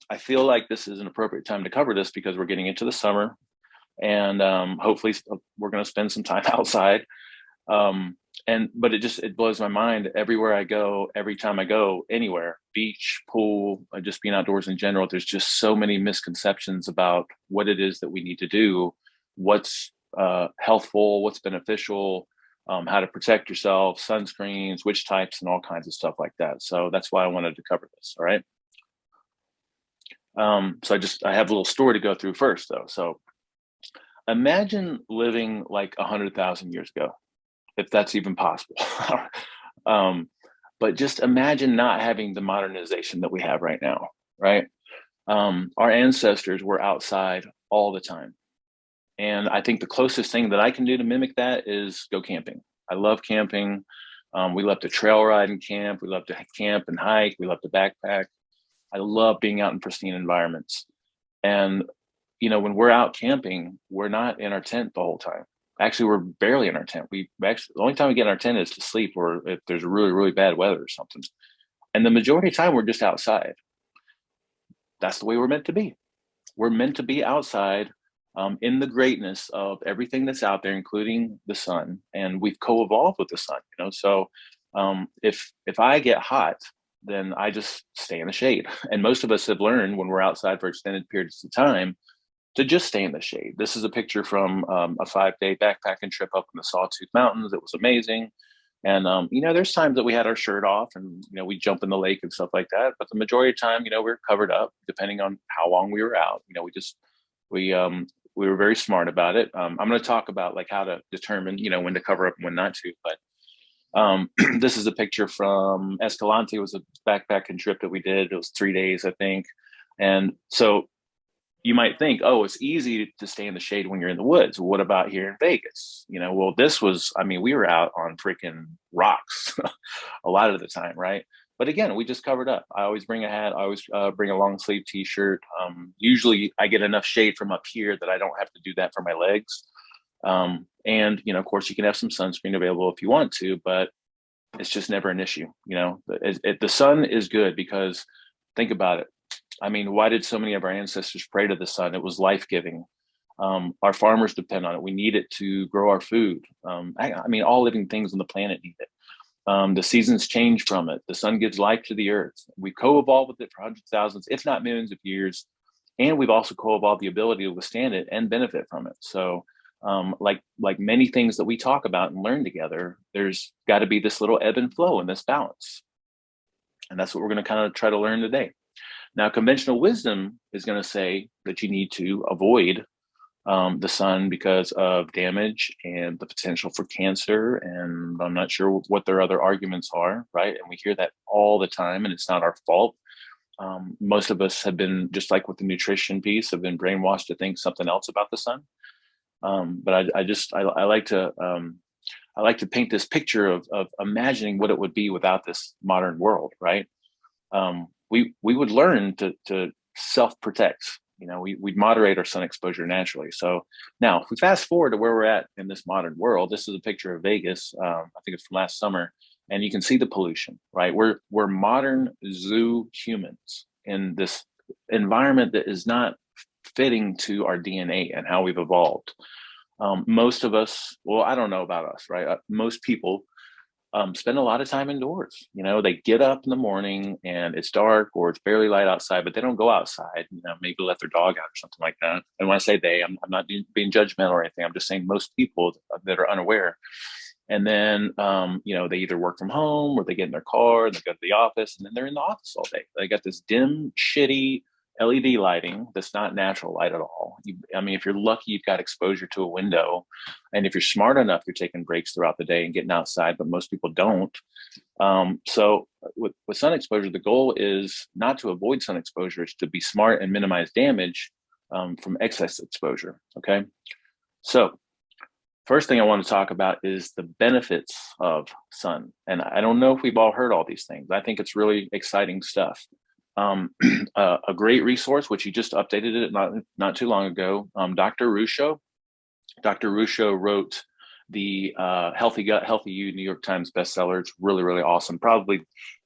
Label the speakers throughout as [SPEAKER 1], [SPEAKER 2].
[SPEAKER 1] I feel like this is an appropriate time to cover this because we're getting into the summer, and hopefully we're going to spend some time outside. But it blows my mind everywhere I go, every time I go anywhere, beach, pool, just being outdoors in general. There's just so many misconceptions about what it is that we need to do, what's healthful, what's beneficial, how to protect yourself, sunscreens, which types, and all kinds of stuff like that. So that's why I wanted to cover this. All right. I have a little story to go through first, though. So imagine living like 100,000 years ago, if that's even possible. um, but just imagine not having the modernization that we have right now, right? Our ancestors were outside all the time. And I think the closest thing that I can do to mimic that is go camping. I love camping. We love to trail ride and camp. We love to camp and hike. We love to backpack. I love being out in pristine environments. And, when we're out camping, we're not in our tent the whole time. Actually, we're barely in our tent. The only time we get in our tent is to sleep or if there's really, really bad weather or something. And the majority of the time, we're just outside. That's the way we're meant to be. We're meant to be outside in the greatness of everything that's out there, including the sun. And we've co-evolved with the sun. So if I get hot, then I just stay in the shade. And most of us have learned when we're outside for extended periods of time to just stay in the shade. This is a picture from a 5-day backpacking trip up in the Sawtooth Mountains. It was amazing. And, there's times that we had our shirt off and, we jump in the lake and stuff like that. But the majority of the time, we're covered up depending on how long we were out. We were very smart about it. I'm going to talk about like how to determine, when to cover up and when not to. But this is a picture from Escalante. It was a backpacking trip that we did. It was 3 days, I think. And so you might think, oh, it's easy to stay in the shade when you're in the woods. What about here in Vegas? Well, we were out on freaking rocks a lot of the time, right? But again, we just covered up. I always bring a hat. I always bring a long sleeve t-shirt. Usually I get enough shade from up here that I don't have to do that for my legs. And, of course, you can have some sunscreen available if you want to, but it's just never an issue. The sun is good because think about it. Why did so many of our ancestors pray to the sun? It was life-giving. Our farmers depend on it. We need it to grow our food. All living things on the planet need it. The seasons change from it. The sun gives life to the earth. We co-evolved with it for hundreds of thousands, if not millions of years. And we've also co-evolved the ability to withstand it and benefit from it. So like many things that we talk about and learn together, there's got to be this little ebb and flow and this balance. And that's what we're going to kind of try to learn today. Now, conventional wisdom is going to say that you need to avoid the sun because of damage and the potential for cancer. And I'm not sure what their other arguments are, right? And we hear that all the time, and it's not our fault. Most of us have been, just like with the nutrition piece, have been brainwashed to think something else about the sun. But I like to paint this picture of imagining what it would be without this modern world, right? We would learn to self-protect. We'd moderate our sun exposure naturally. So now, if we fast forward to where we're at in this modern world, this is a picture of Vegas. I think it's from last summer, and you can see the pollution, right? We're modern zoo humans in this environment that is not fitting to our DNA and how we've evolved. Most of us, well, I don't know about us, right? Most people spend a lot of time indoors. They get up in the morning and it's dark or it's barely light outside, but they don't go outside, maybe let their dog out or something like that. And when I say they, I'm not being judgmental or anything. I'm just saying most people that are unaware. And then, they either work from home or they get in their car and they go to the office and then they're in the office all day. They got this dim, shitty LED lighting that's not natural light at all. If you're lucky, you've got exposure to a window. And if you're smart enough, you're taking breaks throughout the day and getting outside, but most people don't. So with sun exposure, the goal is not to avoid sun exposure, it's to be smart and minimize damage from excess exposure, okay? So first thing I want to talk about is the benefits of sun. And I don't know if we've all heard all these things. I think it's really exciting stuff. A great resource, which he just updated it not too long ago, Dr. Ruscio. Dr. Ruscio wrote the Healthy Gut, Healthy You New York Times bestseller. It's really, really awesome. Probably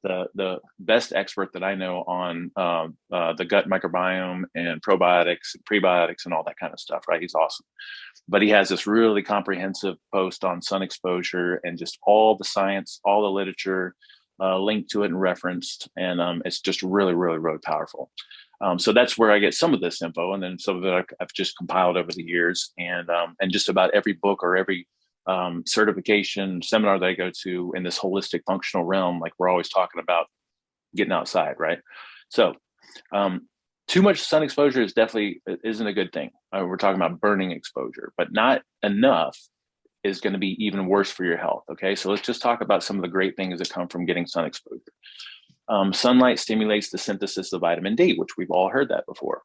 [SPEAKER 1] the best expert that I know on the gut microbiome and probiotics, and prebiotics, and all that kind of stuff. Right? He's awesome. But he has this really comprehensive post on sun exposure and just all the science, all the literature linked to it and referenced. And it's just really, really, really powerful. So that's where I get some of this info, and then some of it I've just compiled over the years, and just about every book or every certification seminar that I go to in this holistic functional realm, like we're always talking about getting outside, right? So too much sun exposure isn't a good thing. We're talking about burning exposure, but not enough is going to be even worse for your health. Okay, so let's just talk about some of the great things that come from getting sun exposure. Sunlight stimulates the synthesis of vitamin D, which we've all heard that before.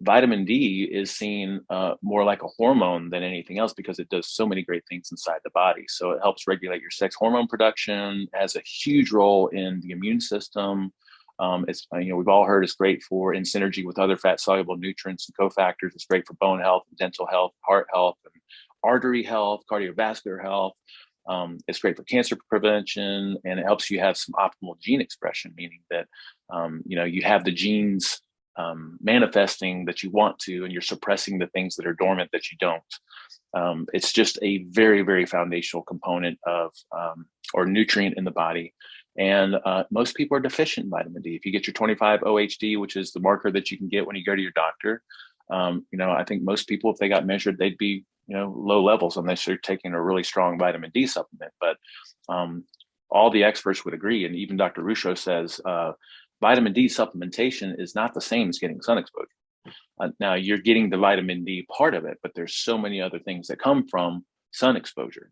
[SPEAKER 1] Vitamin D is seen more like a hormone than anything else because it does so many great things inside the body. So it helps regulate your sex hormone production, has a huge role in the immune system. It's, we've all heard it's great for in synergy with other fat soluble nutrients and cofactors. It's great for bone health, dental health, heart health, and artery health, cardiovascular health. It's great for cancer prevention, and it helps you have some optimal gene expression, meaning that you have the genes manifesting that you want to, and you're suppressing the things that are dormant that you don't. It's just a very, very foundational component of or nutrient in the body. And most people are deficient in vitamin D. If you get your 25 OHD, which is the marker that you can get when you go to your doctor, I think most people, if they got measured, they'd be low levels unless you're taking a really strong vitamin D supplement. But all the experts would agree, and even Dr. Ruscio says vitamin D supplementation is not the same as getting sun exposure. Now you're getting the vitamin D part of it, but there's so many other things that come from sun exposure.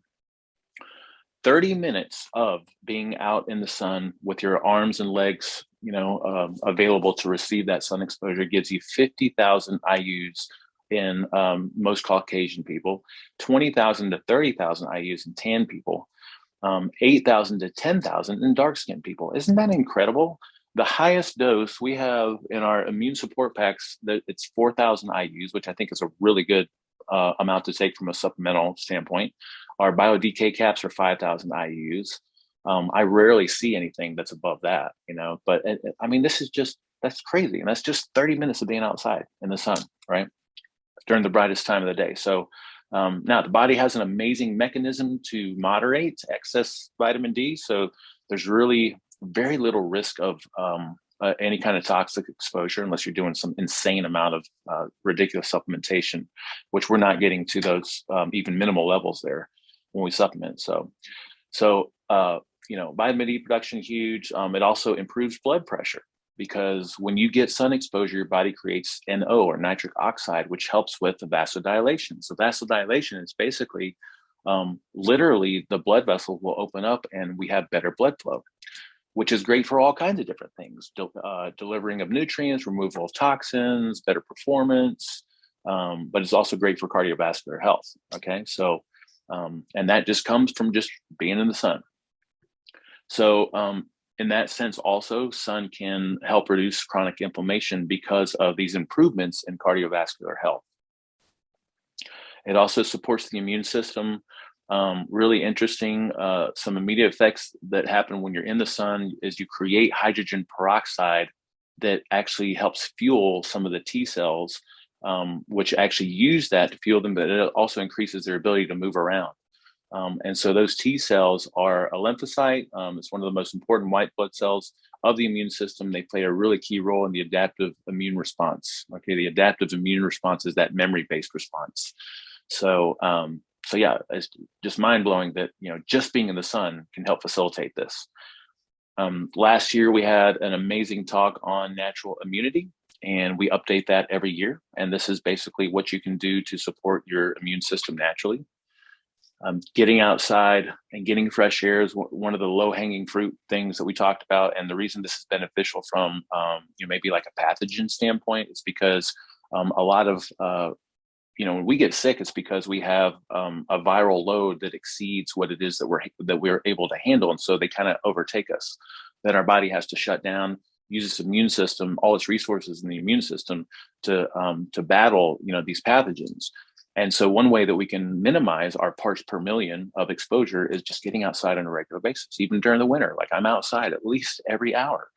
[SPEAKER 1] 30 minutes of being out in the sun with your arms and legs, available to receive that sun exposure gives you 50,000 IUs in most Caucasian people, 20,000 to 30,000 IUs in tan people, 8,000 to 10,000 in dark-skinned people. Isn't that incredible? The highest dose we have in our immune support packs, it's 4,000 IUs, which I think is a really good amount to take from a supplemental standpoint. Our BioDK caps are 5,000 IUs. I rarely see anything that's above that, but that's crazy. And that's just 30 minutes of being outside in the sun, right? During the brightest time of the day. So now the body has an amazing mechanism to moderate excess vitamin D. So there's really very little risk of any kind of toxic exposure unless you're doing some insane amount of ridiculous supplementation, which we're not getting to those even minimal levels there when we supplement. So vitamin D production is huge. It also improves blood pressure, because when you get sun exposure, your body creates NO, or nitric oxide, which helps with the vasodilation. So vasodilation is basically literally the blood vessels will open up and we have better blood flow, which is great for all kinds of different things, delivering of nutrients, removal of toxins, better performance, but it's also great for cardiovascular health. Okay, so and that just comes from just being in the sun. So in that sense, also, sun can help reduce chronic inflammation because of these improvements in cardiovascular health. It also supports the immune system. Really interesting, some immediate effects that happen when you're in the sun is you create hydrogen peroxide that actually helps fuel some of the T cells, which actually use that to fuel them, but it also increases their ability to move around. And so those T cells are a lymphocyte. It's one of the most important white blood cells of the immune system. They play a really key role in the adaptive immune response. Okay, the adaptive immune response is that memory-based response. So yeah, it's just mind-blowing that just being in the sun can help facilitate this. Last year we had an amazing talk on natural immunity, and we update that every year. And this is basically what you can do to support your immune system naturally. Getting outside and getting fresh air is one of the low-hanging fruit things that we talked about. And the reason this is beneficial from maybe like a pathogen standpoint is because a lot of when we get sick, it's because we have a viral load that exceeds what it is that we're able to handle, and so they kind of overtake us. Then our body has to shut down, use its immune system, all its resources in the immune system to battle these pathogens. And so one way that we can minimize our parts per million of exposure is just getting outside on a regular basis, even during the winter. Like I'm outside at least every hour.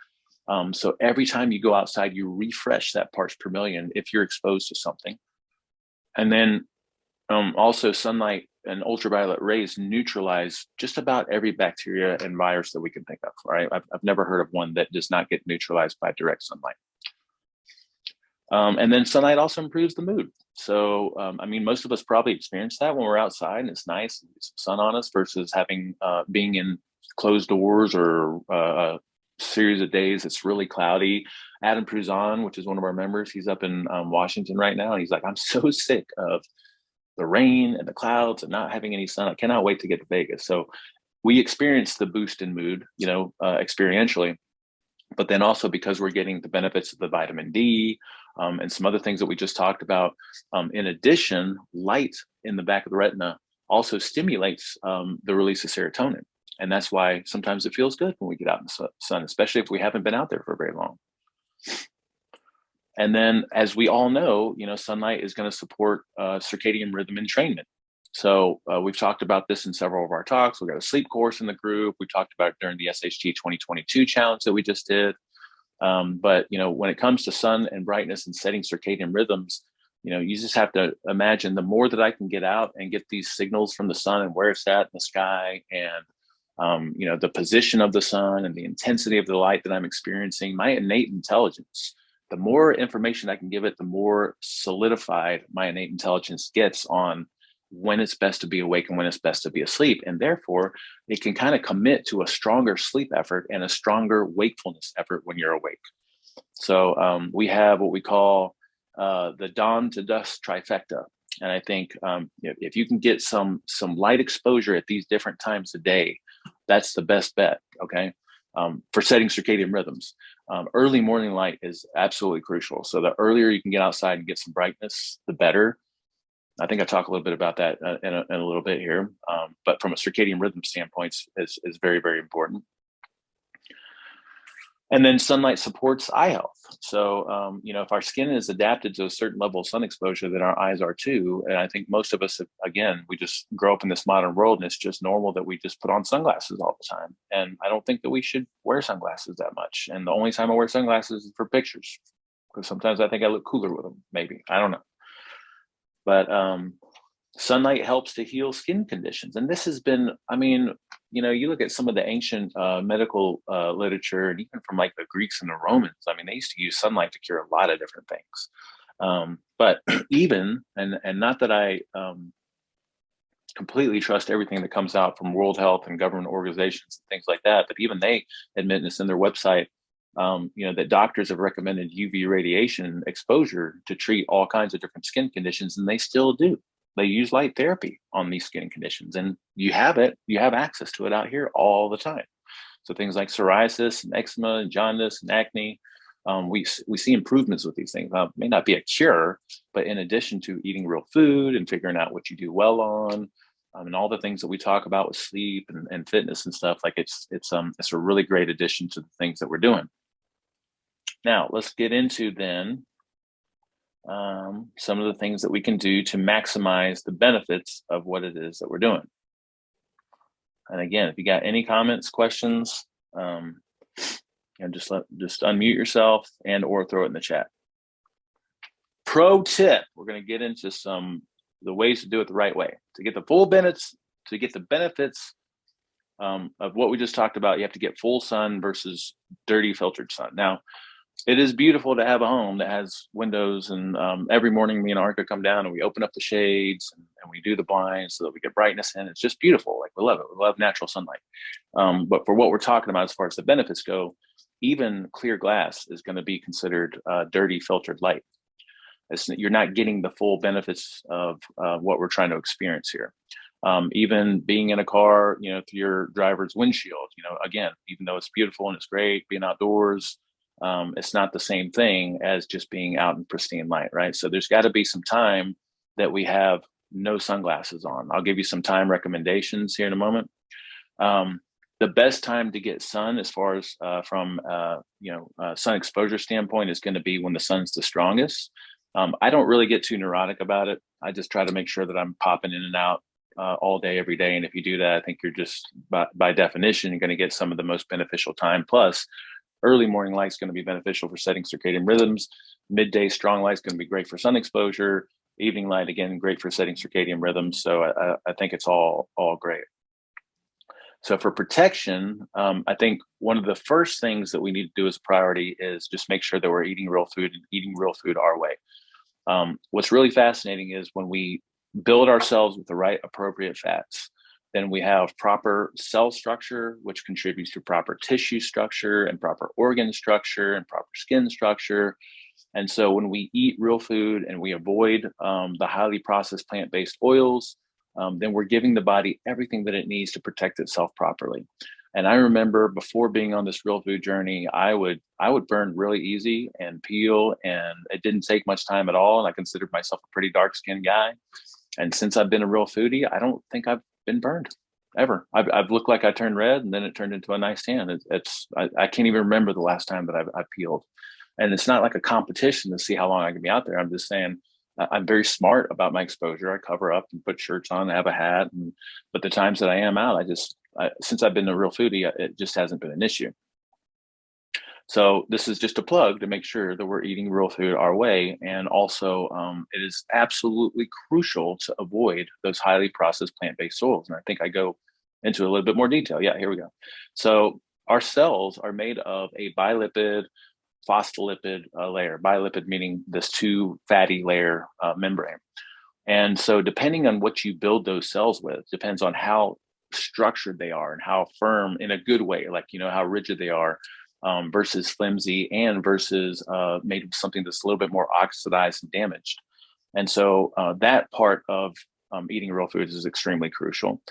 [SPEAKER 1] So every time you go outside, you refresh that parts per million if you're exposed to something. And then also sunlight and ultraviolet rays neutralize just about every bacteria and virus that we can think of, right? I've never heard of one that does not get neutralized by direct sunlight. And then sunlight also improves the mood. So, I mean, most of us probably experience that when we're outside and it's nice and there's some sun on us versus having being in closed doors or a series of days it's really cloudy. Adam Pruzan, which is one of our members, he's up in Washington right now. And he's like, I'm so sick of the rain and the clouds and not having any sun. I cannot wait to get to Vegas. So we experience the boost in mood, experientially, but then also because we're getting the benefits of the vitamin D and some other things that we just talked about. In addition, light in the back of the retina also stimulates the release of serotonin. And that's why sometimes it feels good when we get out in the sun, especially if we haven't been out there for very long. And then, as we all know, sunlight is going to support circadian rhythm entrainment. So we've talked about this in several of our talks. We've got a sleep course in the group. We talked about it during the SHT 2022 challenge that we just did. But when it comes to sun and brightness and setting circadian rhythms, you just have to imagine the more that I can get out and get these signals from the sun and where it's at in the sky and the position of the sun and the intensity of the light that I'm experiencing, my innate intelligence, the more information I can give it, the more solidified my innate intelligence gets on when it's best to be awake and when it's best to be asleep. And therefore, it can kind of commit to a stronger sleep effort and a stronger wakefulness effort when you're awake. So we have what we call the dawn to dusk trifecta. And I think if you can get some light exposure at these different times of day, that's the best bet, okay, for setting circadian rhythms. Early morning light is absolutely crucial. So the earlier you can get outside and get some brightness, the better. I think I talk a little bit about that in a little bit here. But from a circadian rhythm standpoint, is very, very important. And then sunlight supports eye health. So, if our skin is adapted to a certain level of sun exposure, then our eyes are too. And I think most of us, again, we just grow up in this modern world and it's just normal that we just put on sunglasses all the time. And I don't think that we should wear sunglasses that much. And the only time I wear sunglasses is for pictures, because sometimes I think I look cooler with them, maybe. I don't know. But sunlight helps to heal skin conditions. And this has been, you look at some of the ancient medical literature, and even from like the Greeks and the Romans, they used to use sunlight to cure a lot of different things. But even, and not that I completely trust everything that comes out from World Health and government organizations and things like that, but even they admit this in their website, that doctors have recommended UV radiation exposure to treat all kinds of different skin conditions, and they still do. They use light therapy on these skin conditions, and you have access to it out here all the time. So things like psoriasis and eczema and jaundice and acne, we see improvements with these things. It may not be a cure, but in addition to eating real food and figuring out what you do well on, and all the things that we talk about with sleep and fitness and stuff, like it's a really great addition to the things that we're doing. Now let's get into then some of the things that we can do to maximize the benefits of what it is that we're doing. And again, if you got any comments, questions, just unmute yourself and or throw it in the chat. Pro tip: we're going to get into the ways to do it the right way to get the full benefits. To get the benefits of what we just talked about, you have to get full sun versus dirty filtered sun. Now, it is beautiful to have a home that has windows, and every morning me and Arca come down and we open up the shades and we do the blinds so that we get brightness in. It's just beautiful. Like, we love it. We love natural sunlight. But for what we're talking about as far as the benefits go, even clear glass is going to be considered dirty filtered light. You're not getting the full benefits of what we're trying to experience here. Even being in a car, through your driver's windshield, again, even though it's beautiful and it's great being outdoors, it's not the same thing as just being out in pristine light, right? So there's got to be some time that we have no sunglasses on. I'll give you some time recommendations here in a moment. The best time to get sun, as far as from sun exposure standpoint, is going to be when the sun's the strongest. I don't really get too neurotic about it. I just try to make sure that I'm popping in and out all day, every day. And if you do that, I think you're just by definition, you're going to get some of the most beneficial time. Plus, early morning light is going to be beneficial for setting circadian rhythms. Midday strong light is going to be great for sun exposure. Evening light, again, great for setting circadian rhythms. So I think it's all great. So for protection, I think one of the first things that we need to do as a priority is just make sure that we're eating real food and eating real food our way. What's really fascinating is when we build ourselves with the right appropriate fats, then we have proper cell structure, which contributes to proper tissue structure and proper organ structure and proper skin structure. And so when we eat real food and we avoid the highly processed plant-based oils, then we're giving the body everything that it needs to protect itself properly. And I remember before being on this real food journey, I would burn really easy and peel, and it didn't take much time at all. And I considered myself a pretty dark skinned guy. And since I've been a real foodie, I don't think I've been burned ever. I've looked like I turned red, and then it turned into a nice tan. I can't even remember the last time that I peeled. And it's not like a competition to see how long I can be out there. I'm just saying I'm very smart about my exposure. I cover up and put shirts on, I have a hat. But the times that I am out, since I've been a real foodie, it just hasn't been an issue. So this is just a plug to make sure that we're eating real food our way. And also, it is absolutely crucial to avoid those highly processed plant-based oils. And I think I go into a little bit more detail. Yeah, here we go. So our cells are made of a bilipid phospholipid layer, bilipid meaning this two fatty layer membrane. And so depending on what you build those cells with depends on how structured they are and how firm in a good way, like, how rigid they are versus flimsy and versus made of something that's a little bit more oxidized and damaged. And so that part of eating real foods is extremely crucial.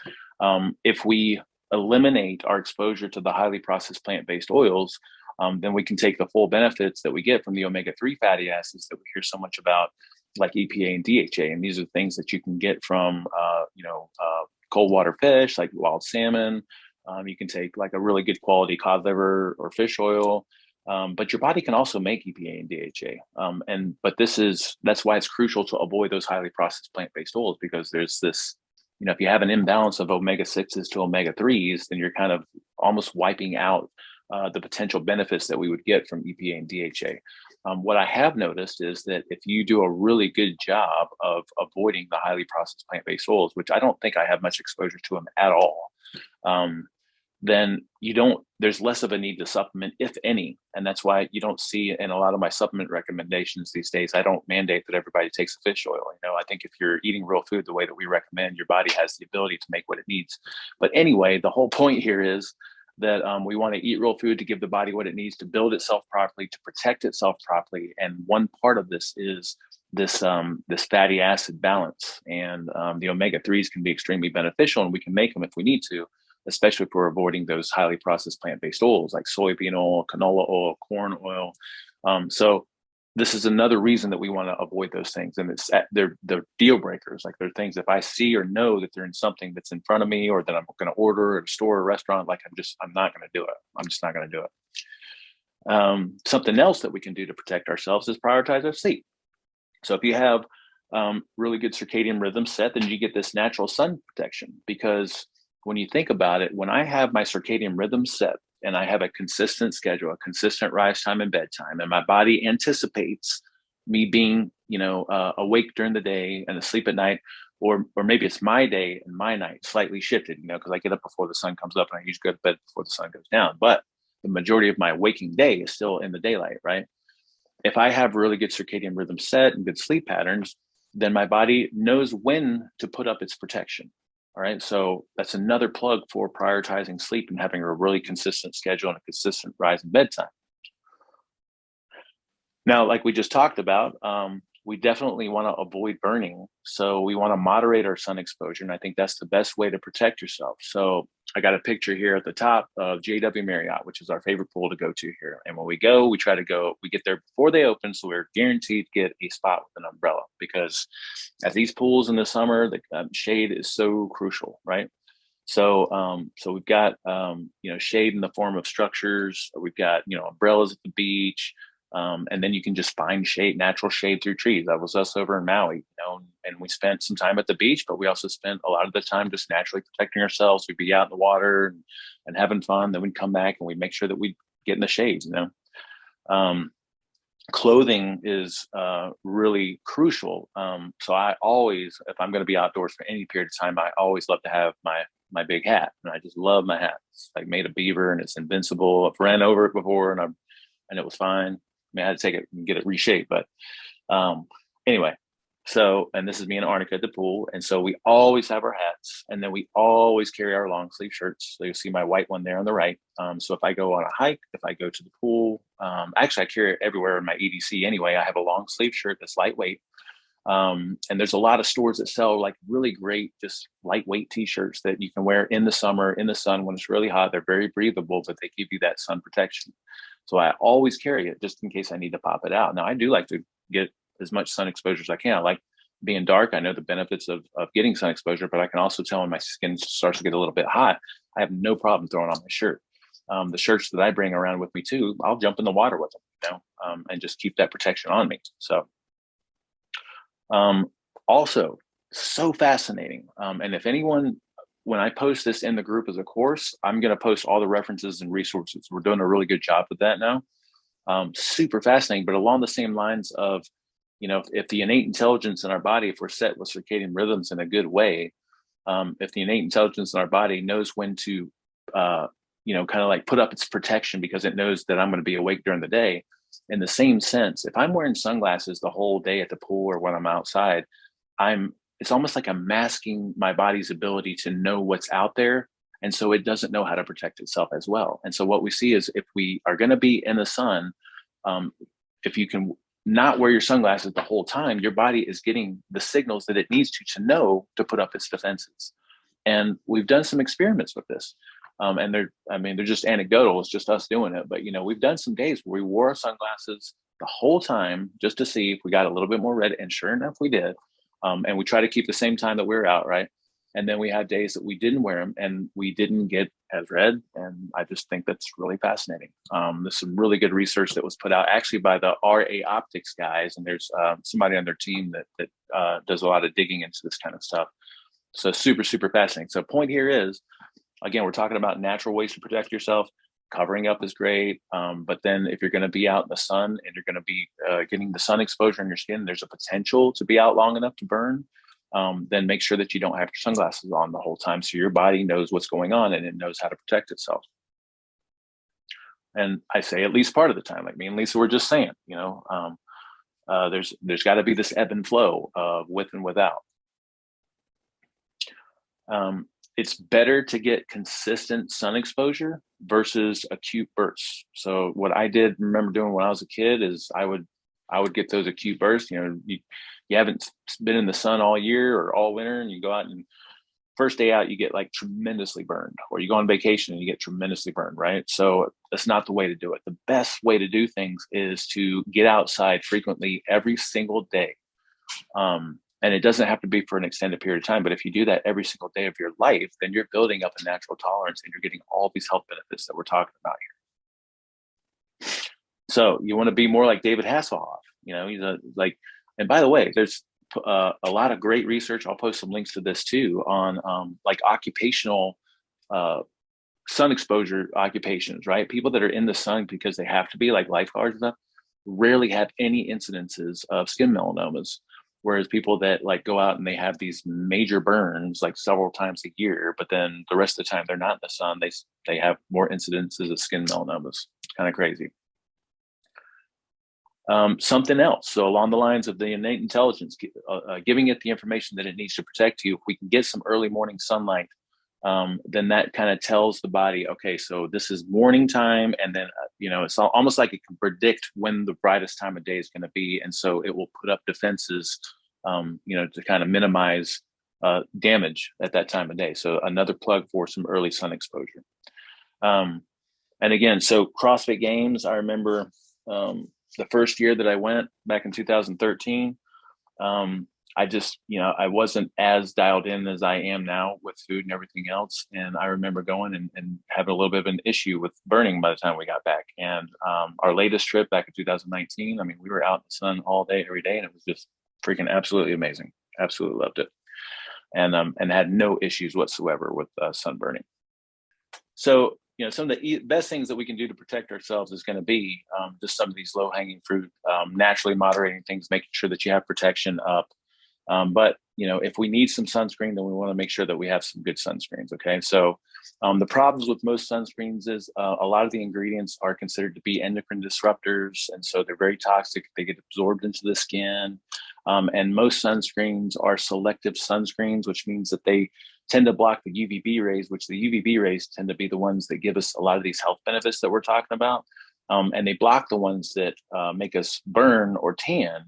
[SPEAKER 1] If we eliminate our exposure to the highly processed plant-based oils, then we can take the full benefits that we get from the omega-3 fatty acids that we hear so much about, like EPA and DHA. And these are things that you can get from, cold water fish, like wild salmon. You can take like a really good quality cod liver or fish oil. But your body can also make EPA and DHA. But that's why it's crucial to avoid those highly processed plant-based oils, because there's this, if you have an imbalance of omega-6s to omega-3s, then you're kind of almost wiping out the potential benefits that we would get from EPA and DHA. What I have noticed is that if you do a really good job of avoiding the highly processed plant-based oils, which I don't think I have much exposure to them at all, then there's less of a need to supplement, if any. And that's why you don't see in a lot of my supplement recommendations these days, I don't mandate that everybody takes a fish oil. I think if you're eating real food the way that we recommend, your body has the ability to make what it needs. But anyway, the whole point here is that we want to eat real food to give the body what it needs to build itself properly, to protect itself properly. And one part of this is this fatty acid balance. And the omega-3s can be extremely beneficial, and we can make them if we need to, especially if we're avoiding those highly processed plant-based oils like soybean oil, canola oil, corn oil. So this is another reason that we want to avoid those things. And they're deal breakers. Like, they're things, if I see or know that they're in something that's in front of me or that I'm going to order at a store or restaurant, like I'm not going to do it. I'm just not going to do it. Something else that we can do to protect ourselves is prioritize our sleep. So if you have really good circadian rhythm set, then you get this natural sun protection. Because when you think about it, when I have my circadian rhythm set, and I have a consistent schedule, a consistent rise time and bedtime, and my body anticipates me being, awake during the day and asleep at night, or maybe it's my day and my night slightly shifted, because I get up before the sun comes up and I usually go to bed before the sun goes down. But the majority of my waking day is still in the daylight, right? If I have really good circadian rhythm set and good sleep patterns, then my body knows when to put up its protection. All right. So that's another plug for prioritizing sleep and having a really consistent schedule and a consistent rise in bedtime. Now, like we just talked about, we definitely want to avoid burning. So we want to moderate our sun exposure. And I think that's the best way to protect yourself. So I got a picture here at the top of JW Marriott, which is our favorite pool to go to here. And when we go, we get there before they open. So we're guaranteed to get a spot with an umbrella, because at these pools in the summer, the shade is so crucial, right? So we've got, shade in the form of structures. We've got, umbrellas at the beach. And then you can just find shade, natural shade through trees. That was us over in Maui, and we spent some time at the beach, but we also spent a lot of the time just naturally protecting ourselves. We'd be out in the water and having fun. Then we'd come back and we'd make sure that we'd get in the shade, Clothing is really crucial. So I always, if I'm going to be outdoors for any period of time, I always love to have my big hat, and I just love my hat. It's like made of beaver, and it's invincible. I've ran over it before, and it was fine. I mean, I had to take it and get it reshaped, but anyway. So, and this is me and Arnica at the pool, and so we always have our hats, and then we always carry our long sleeve shirts. So you'll see my white one there on the right. So if I go on a hike, if I go to the pool, actually I carry it everywhere in my EDC anyway. I have a long sleeve shirt that's lightweight, and there's a lot of stores that sell like really great, just lightweight t-shirts that you can wear in the summer, in the sun when it's really hot. They're very breathable, but they give you that sun protection. So I always carry it just in case I need to pop it out. Now I do like to get as much sun exposure as I can. I like being dark. I know the benefits of getting sun exposure, but I can also tell when my skin starts to get a little bit hot, I have no problem throwing on my shirt. The shirts that I bring around with me too, I'll jump in the water with them, and just keep that protection on me. So also so fascinating. And if anyone, when I post this in the group as a course, I'm going to post all the references and resources. We're doing a really good job with that now. Super fascinating, but along the same lines of, if the innate intelligence in our body, if we're set with circadian rhythms in a good way, if the innate intelligence in our body knows when to, kind of like put up its protection because it knows that I'm going to be awake during the day. In the same sense, if I'm wearing sunglasses the whole day at the pool or when I'm outside, it's almost like I'm masking my body's ability to know what's out there. And so it doesn't know how to protect itself as well. And so what we see is if we are going to be in the sun, if you can not wear your sunglasses the whole time, your body is getting the signals that it needs to know to put up its defenses. And we've done some experiments with this. And they're just anecdotal. It's just us doing it. But, we've done some days where we wore our sunglasses the whole time just to see if we got a little bit more red. And sure enough, we did. And we try to keep the same time that we were out, right? And then we had days that we didn't wear them and we didn't get as red. And I just think that's really fascinating. There's some really good research that was put out actually by the RA Optics guys. And there's somebody on their team that does a lot of digging into this kind of stuff. So super, super fascinating. So point here is, again, we're talking about natural ways to protect yourself. Covering up is great. But then if you're going to be out in the sun and you're going to be getting the sun exposure in your skin, there's a potential to be out long enough to burn. Then make sure that you don't have your sunglasses on the whole time so your body knows what's going on and it knows how to protect itself. And I say at least part of the time, like me and Lisa were just saying, there's got to be this ebb and flow of with and without. It's better to get consistent sun exposure versus acute bursts. So what I did remember doing when I was a kid is I would get those acute bursts. You haven't been in the sun all year or all winter, and you go out and first day out, you get like tremendously burned, or you go on vacation and you get tremendously burned, right? So that's not the way to do it. The best way to do things is to get outside frequently every single day. And it doesn't have to be for an extended period of time, but if you do that every single day of your life, then you're building up a natural tolerance and you're getting all these health benefits that we're talking about here. So you want to be more like David Hasselhoff, he's and by the way, there's a lot of great research. I'll post some links to this too on like occupational sun exposure occupations, right? People that are in the sun because they have to be, like lifeguards and stuff, rarely have any incidences of skin melanomas. Whereas people that like go out and they have these major burns like several times a year, but then the rest of the time they're not in the sun, they have more incidences of skin melanomas. Kind of crazy. Something else. So along the lines of the innate intelligence, giving it the information that it needs to protect you. If we can get some early morning sunlight, then that kind of tells the body, okay, so this is morning time. And then, it's almost like it can predict when the brightest time of day is going to be. And so it will put up defenses, to kind of minimize damage at that time of day. So another plug for some early sun exposure. And again, so CrossFit Games, I remember the first year that I went back in 2013, I just, I wasn't as dialed in as I am now with food and everything else. And I remember going and having a little bit of an issue with burning by the time we got back. And our latest trip back in 2019, I mean, we were out in the sun all day, every day, and it was just freaking absolutely amazing. Absolutely loved it. And had no issues whatsoever with sunburning. So, some of the best things that we can do to protect ourselves is going to be just some of these low hanging fruit, naturally moderating things, making sure that you have protection up. But if we need some sunscreen, then we want to make sure that we have some good sunscreens. Okay, so the problems with most sunscreens is a lot of the ingredients are considered to be endocrine disruptors, and so they're very toxic. They get absorbed into the skin, and most sunscreens are selective sunscreens, which means that they tend to block the UVB rays, which the UVB rays tend to be the ones that give us a lot of these health benefits that we're talking about, and they block the ones that make us burn or tan,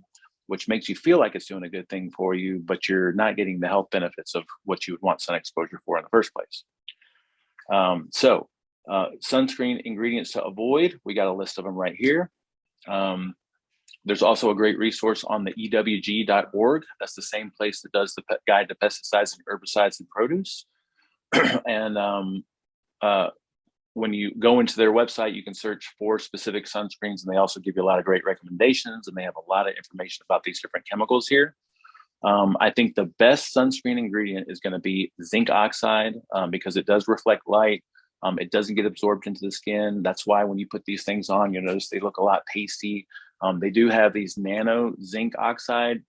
[SPEAKER 1] which makes you feel like it's doing a good thing for you, but you're not getting the health benefits of what you would want sun exposure for in the first place. So sunscreen ingredients to avoid, we got a list of them right here. There's also a great resource on the ewg.org. That's the same place that does the guide to pesticides and herbicides in produce. And when you go into their website, you can search for specific sunscreens, and they also give you a lot of great recommendations, and they have a lot of information about these different chemicals here. I think the best sunscreen ingredient is going to be zinc oxide because it does reflect light. It doesn't get absorbed into the skin. That's why when you put these things on, you'll notice they look a lot pasty. They do have these nano zinc oxide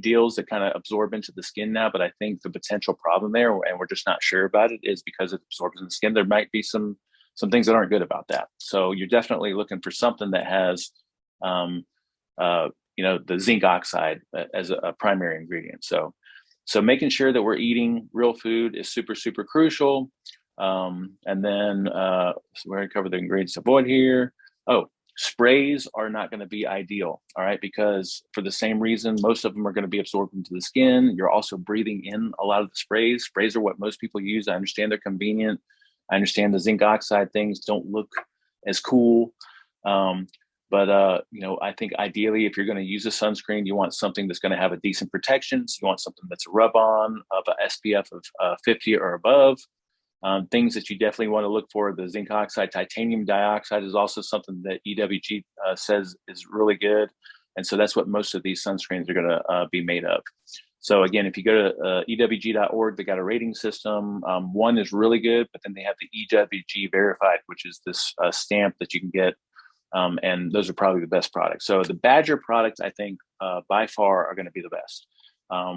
[SPEAKER 1] deals that kind of absorb into the skin now, but I think the potential problem there, and we're just not sure about it, is because it absorbs in the skin. There might be some things that aren't good about that. So you're definitely looking for something that has, the zinc oxide as a primary ingredient. So making sure that we're eating real food is super, super crucial. And then so we're going to cover the ingredients to avoid here. Oh, sprays are not going to be ideal. All right. Because for the same reason, most of them are going to be absorbed into the skin. You're also breathing in a lot of the sprays. Sprays are what most people use. I understand they're convenient. I understand the zinc oxide things don't look as cool. But I think ideally, if you're going to use a sunscreen, you want something that's going to have a decent protection. So you want something that's a rub-on of a SPF of 50 or above. Things that you definitely want to look for, the zinc oxide, titanium dioxide is also something that EWG says is really good. And so that's what most of these sunscreens are going to be made of. So again, if you go to ewg.org, they got a rating system. One is really good, but then they have the EWG verified, which is this stamp that you can get. And those are probably the best products. So the Badger products, I think, by far are going to be the best.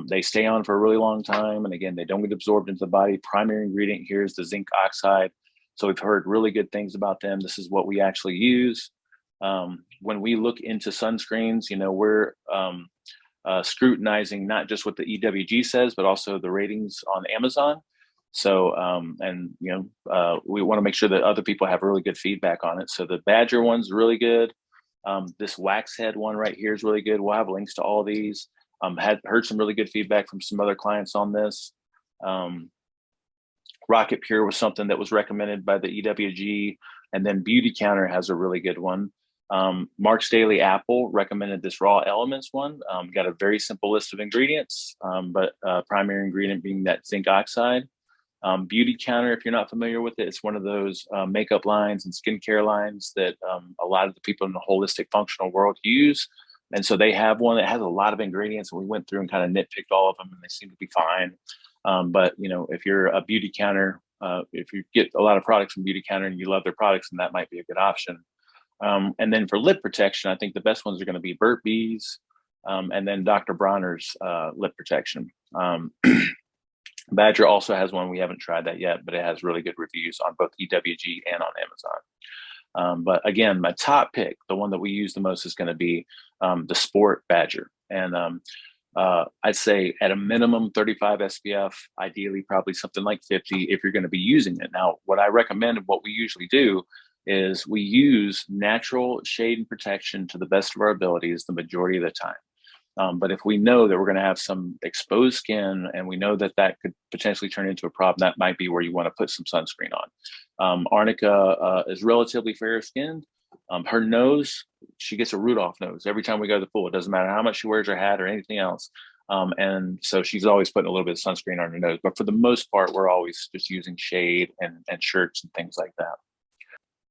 [SPEAKER 1] They stay on for a really long time. And again, they don't get absorbed into the body. Primary ingredient here is the zinc oxide. So we've heard really good things about them. This is what we actually use. When we look into sunscreens, we're scrutinizing not just what the EWG says, but also the ratings on Amazon. So, we want to make sure that other people have really good feedback on it. So the Badger one's really good. This Waxhead one right here is really good. We'll have links to all these. Had heard some really good feedback from some other clients on this. Rocket Pure was something that was recommended by the EWG, and then Beauty Counter has a really good one. Mark's Daily Apple recommended this Raw Elements one. Got a very simple list of ingredients, but primary ingredient being that zinc oxide. Beauty Counter, if you're not familiar with it, it's one of those makeup lines and skincare lines that a lot of the people in the holistic functional world use. And so they have one that has a lot of ingredients, and we went through and kind of nitpicked all of them, and they seem to be fine. But if you're a Beauty Counter, if you get a lot of products from Beauty Counter and you love their products, then that might be a good option. And then for lip protection, I think the best ones are going to be Burt's Bees, and then Dr. Bronner's lip protection. Badger also has one. We haven't tried that yet, but it has really good reviews on both EWG and on Amazon. But again, my top pick, the one that we use the most, is going to be the Sport Badger. And I'd say at a minimum 35 SPF, ideally probably something like 50 if you're going to be using it. Now, what I recommend and what we usually do is we use natural shade and protection to the best of our abilities the majority of the time. But if we know that we're going to have some exposed skin and we know that that could potentially turn into a problem, that might be where you want to put some sunscreen on. Arnica is relatively fair skinned. Her nose, she gets a Rudolph nose every time we go to the pool. It doesn't matter how much she wears her hat or anything else. And so she's always putting a little bit of sunscreen on her nose. But for the most part, we're always just using shade and shirts and things like that.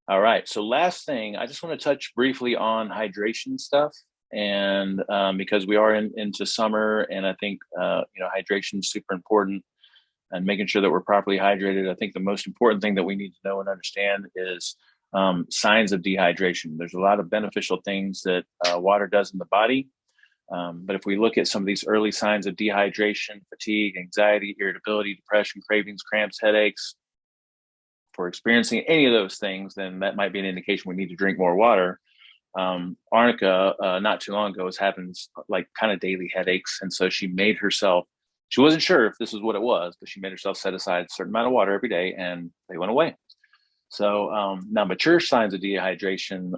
[SPEAKER 1] All right. So last thing, I just want to touch briefly on hydration stuff. And because we are into summer, and I think hydration is super important, and making sure that we're properly hydrated. I think the most important thing that we need to know and understand is signs of dehydration. There's a lot of beneficial things that water does in the body. But if we look at some of these early signs of dehydration, fatigue, anxiety, irritability, depression, cravings, cramps, headaches, for experiencing any of those things, then that might be an indication we need to drink more water. Arnica, not too long ago, was having like kind of daily headaches. And so she wasn't sure if this is what it was, but she made herself set aside a certain amount of water every day, and they went away. So now mature signs of dehydration,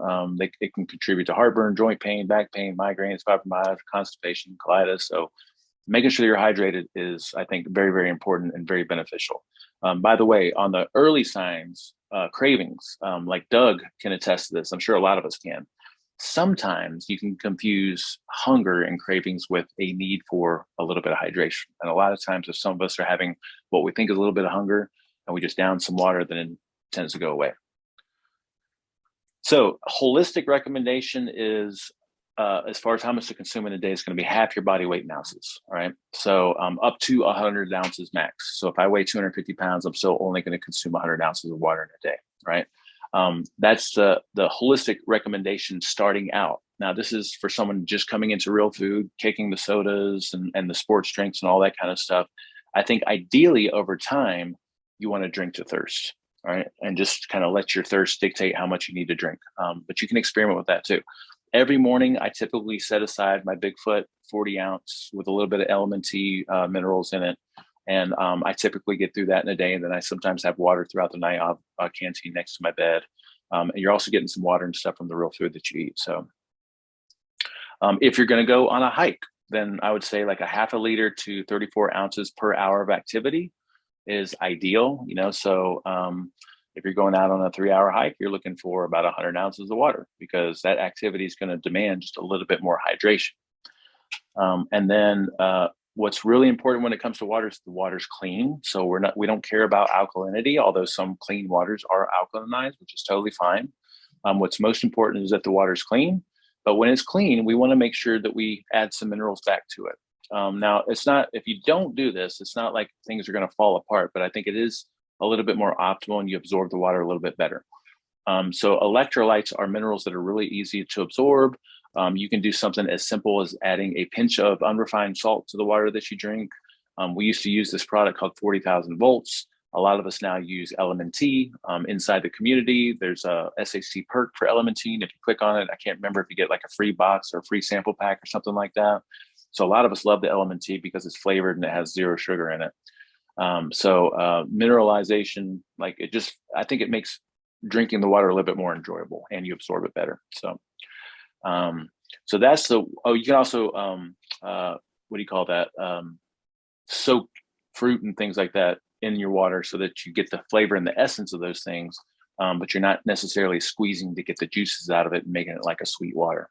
[SPEAKER 1] it can contribute to heartburn, joint pain, back pain, migraines, fibromyalgia, constipation, colitis. So making sure you're hydrated is, I think, very, very important and very beneficial. By the way, on the early signs, cravings, like Doug can attest to this. I'm sure a lot of us can. Sometimes you can confuse hunger and cravings with a need for a little bit of hydration. And a lot of times, if some of us are having what we think is a little bit of hunger and we just down some water, then it tends to go away. So holistic recommendation is, as far as how much to consume in a day, is going to be half your body weight in ounces. All right. So up to 100 ounces max. So if I weigh 250 pounds, I'm still only going to consume 100 ounces of water in a day. Right. That's the holistic recommendation starting out. Now, this is for someone just coming into real food, kicking the sodas and the sports drinks and all that kind of stuff. I think ideally over time, you want to drink to thirst. All right. And just kind of let your thirst dictate how much you need to drink. But you can experiment with that too. Every morning, I typically set aside my Bigfoot 40 ounce with a little bit of LMNT minerals in it. And I typically get through that in a day. And then I sometimes have water throughout the night. I have a canteen next to my bed. And you're also getting some water and stuff from the real food that you eat. So if you're going to go on a hike, then I would say like a half a liter to 34 ounces per hour of activity is ideal. So if you're going out on a 3-hour hike, you're looking for about 100 ounces of water, because that activity is going to demand just a little bit more hydration. And then what's really important when it comes to water is the water's clean. So we don't care about alkalinity, although some clean waters are alkalinized, which is totally fine. What's most important is that the water's clean. But when it's clean, we want to make sure that we add some minerals back to it. Now, it's not, if you don't do this, it's not like things are going to fall apart, but I think it is a little bit more optimal and you absorb the water a little bit better. So electrolytes are minerals that are really easy to absorb. You can do something as simple as adding a pinch of unrefined salt to the water that you drink. We used to use this product called 40,000 volts. A lot of us now use LMNT inside the community. There's a SHC perk for LMNT. And if you click on it, I can't remember if you get like a free box or a free sample pack or something like that. So a lot of us love the LMNT because it's flavored and it has 0 sugar in it. Mineralization, I think it makes drinking the water a little bit more enjoyable and you absorb it better. So that's you can also, what do you call that? Soak fruit and things like that in your water so that you get the flavor and the essence of those things. But you're not necessarily squeezing to get the juices out of it and making it like a sweet water.